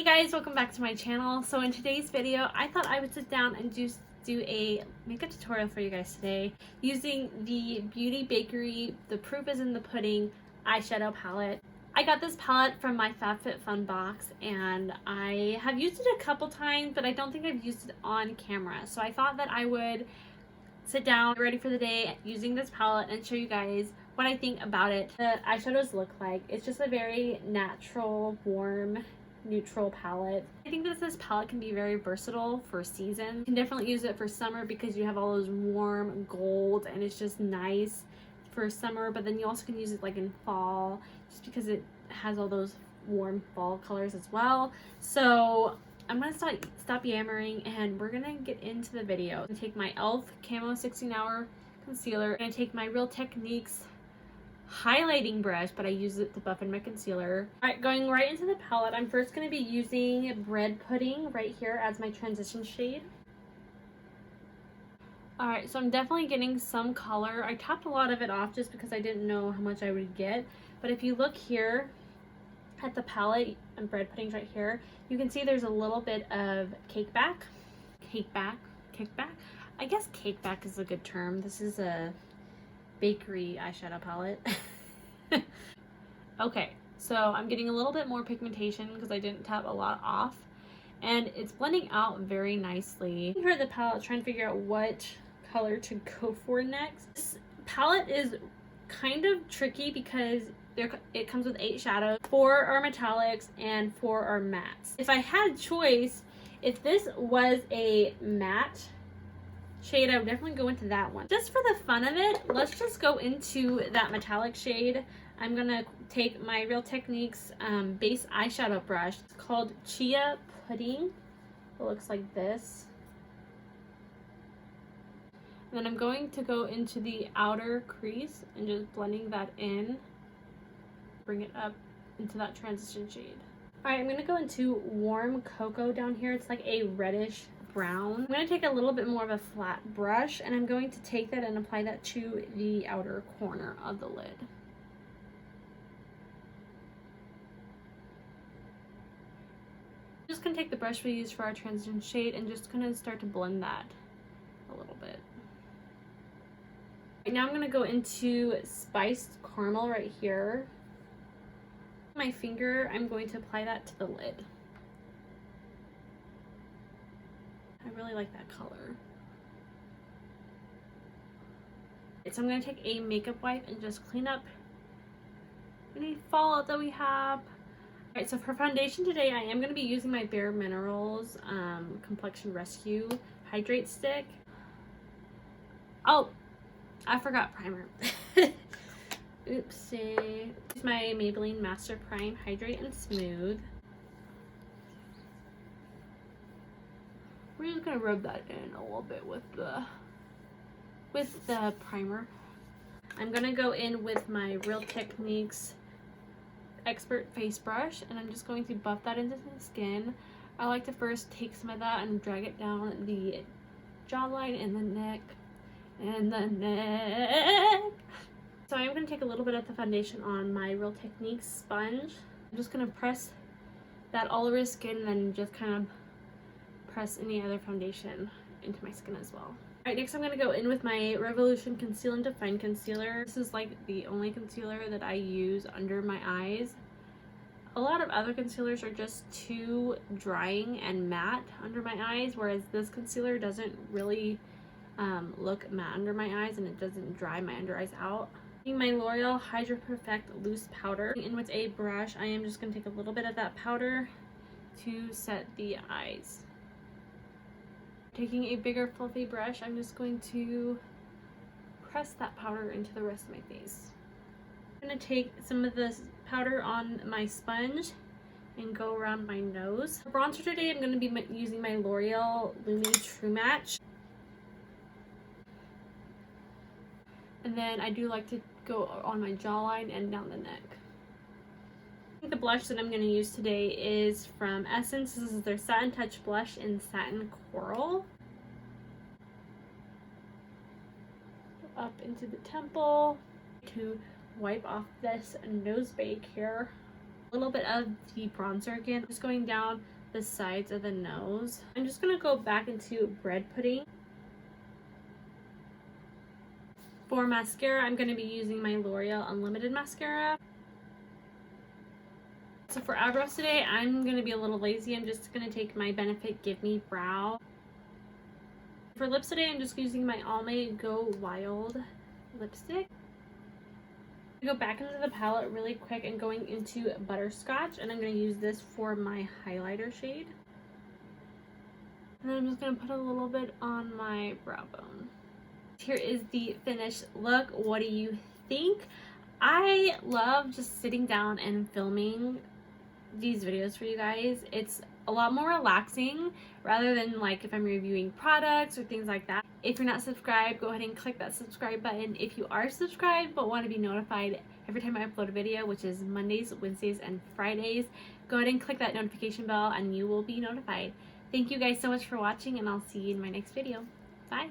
guys, welcome back to my channel. So in today's video, I thought I would sit down and just do a makeup tutorial for you guys today using the Beauty Bakerie The Proof is in the Pudding eyeshadow palette. I got this palette from my FabFitFun box and I have used it a couple times, but I don't think I've used it on camera. So I thought that I would sit down ready for the day using this palette and show you guys what I think about it. The eyeshadows look like. It's just a very natural, warm, neutral palette. I think that this palette can be very versatile for season. You can definitely use it for summer because you have all those warm gold and it's just nice for summer, but then you also can use it like in fall just because it has all those warm fall colors as well. So I'm gonna stop yammering and we're gonna get into the video. I'm gonna take my e.l.f. Camo 16-Hour Concealer. I'm gonna take my Real Techniques highlighting brush, but I use it to buff in my concealer. Alright, going right into the palette, I'm first going to be using Bread Pudding right here as my transition shade. Alright, so I'm definitely getting some color. I topped a lot of it off just because I didn't know how much I would get, but if you look here at the palette and Bread Pudding's right here, you can see there's a little bit of kickback. I guess cakeback is a good term. This is a Bakerie eyeshadow palette. Okay, so I'm getting a little bit more pigmentation because I didn't tap a lot off, and it's blending out very nicely. Here at the palette, trying to figure out what color to go for next. This palette is kind of tricky because it comes with 8 shadows. 4 are metallics and 4 are mattes. If I had choice, if this was a matte shade, I would definitely go into that one. Just for the fun of it, let's just go into that metallic shade. I'm gonna take my Real Techniques base eyeshadow brush. It's called Chia Pudding. It looks like this. And then I'm going to go into the outer crease and just blending that in. Bring it up into that transition shade. Alright, I'm gonna go into Warm Cocoa down here. It's like a reddish brown. I'm going to take a little bit more of a flat brush and I'm going to take that and apply that to the outer corner of the lid. I'm just going to take the brush we used for our transition shade and just going to start to blend that a little bit. Right, now I'm going to go into Spiced Caramel right here. With my finger, I'm going to apply that to the lid. I really like that color. So I'm going to take a makeup wipe and just clean up any fallout that we have. Alright, so for foundation today, I am going to be using my BareMinerals Complexion Rescue Hydrate Stick. Oh, I forgot primer. Oopsie. It's my Maybelline Master Prime Hydrate and Smooth. We're just gonna rub that in a little bit with the primer. I'm gonna go in with my Real Techniques Expert Face Brush and I'm just going to buff that into the skin. I like to first take some of that and drag it down the jawline and the neck and the neck. So I'm gonna take a little bit of the foundation on my Real Techniques sponge. I'm just gonna press that all over the skin and then just kind of press any other foundation into my skin as well. Alright, next I'm going to go in with my Revolution Conceal and Define Concealer. This is like the only concealer that I use under my eyes. A lot of other concealers are just too drying and matte under my eyes, whereas this concealer doesn't really look matte under my eyes and it doesn't dry my under eyes out. Using my L'Oreal Hydra Perfect Loose Powder. In with a brush, I am just going to take a little bit of that powder to set the eyes. Taking a bigger fluffy brush, I'm just going to press that powder into the rest of my face. I'm going to take some of this powder on my sponge and go around my nose. For bronzer today, I'm going to be using my L'Oreal Lumi True Match. And then I do like to go on my jawline and down the neck. The blush that I'm going to use today is from Essence. This is their Satin Touch blush in Satin Coral. Up into the temple to wipe off this nose bake here. A little bit of the bronzer again, just going down the sides of the nose. I'm just gonna go back into bread pudding. For mascara, I'm going to be using my L'Oreal Unlimited mascara. So for eyebrows today, I'm going to be a little lazy. I'm just going to take my Benefit Gimme Brow. For lips today, I'm just using my Almay Go Wild lipstick. I go back into the palette really quick and going into Butterscotch, and I'm going to use this for my highlighter shade. And then I'm just going to put a little bit on my brow bone. Here is the finished look. What do you think? I love just sitting down and filming these videos for you guys. It's a lot more relaxing rather than like if I'm reviewing products or things like that. If you're not subscribed, go ahead and click that subscribe button. If you are subscribed but want to be notified every time I upload a video, which is Mondays, Wednesdays, and Fridays, go ahead and click that notification bell and you will be notified. Thank you guys so much for watching, and I'll see you in my next video. Bye!